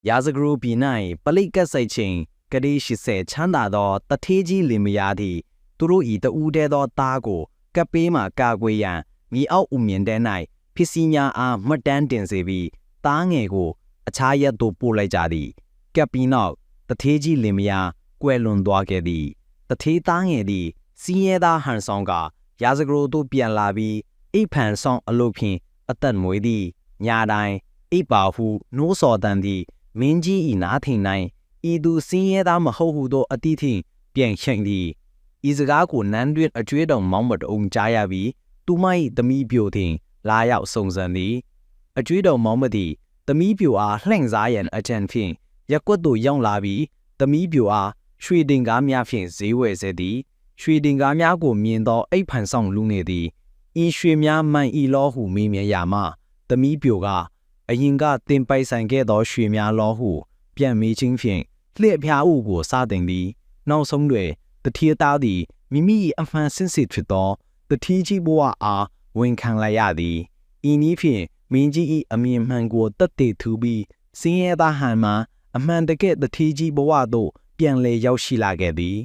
ရာဇဂရုပြည်၌ပလိကတ်စိတ်ချင်းကတိ80ချမ်းသာသောတထေးကြီးလင်မယားသည်သူတို့၏တူးတဲသောသားကိုကပ်ပေးမှကာကွယ်ရန်မိအောက်ဥမြင်တဲ၌ဖြစ်စီညာအားမှတ်တမ်းတင်စေပြီးသားငယ်ကိုအခြားရက်သို့ပို့လိုက်ကြသည်ကပ်ပြီးနောက်တထေးကြီးလင်မယားကွယ်လွန်သွားခဲ့သည်တထေးသားငယ်သည်စီးရဲသားဟန်ဆောင်ကရာဇဂရုသို့ပြန်လာပြီးအိပ်ဖန်ဆောင်အလုပ်ဖြင့်အသက်မွေးသည်ညတိုင်းအိပ်ပါဟုနှိုးဆော်တန်သည်မင်းကြီး၏နားထင်၌ဤသူစင်းရဲသားမဟုတ်ဟုသောအတိထင်ပြန်ရှိန်သည်ဤစကားကိုနန်းတွင်အကျွေးတော်မောင်းမတုံကြားရပြီးသူမ၏သမီးပြိုထင်လာရောက်စုံစမ်းသည်အကျွေးတော်မောင်းမသည်သမီးပြိုအားလှန့်စားရန်အကြံဖြင့်ရက်ကွက်သို့ရောက်လာပြီးသမီးပြိုအားရွှေတင်ကားများဖြင့်ဈေးဝယ်စေသည်ရွှေတင်ကားများကိုမြင်သောအိပ်ဖန်ဆောင်လူငယ်သည်ဤရွှေများမှန်ဤလောဟုမေးမြန်းရာမှသမီးပြိုကအရင်ကတင်ပိုက်ဆိုင်ခဲ့သောရွှေများလောဟုပြန်မေးခြင်းဖြင့်လျှက်ပြားဥကိုစတင်သည်နောက်ဆုံးတွင်တထေးသားသည်မိမိ၏အမှန်စင်စစ်ဖြစ်သောတထေးကြီးဘဝအားဝန်ခံလိုက်ရသည်ဤနည်းဖြင့်မင်းကြီး၏အမြင်မှန်ကိုတတ်သိထူပြီးစင်းရဲသားဟန်မှအမှန်တကယ်တထေးကြီးဘဝသို့ပြန်လည်ရောက်ရှိလာခဲ့သည်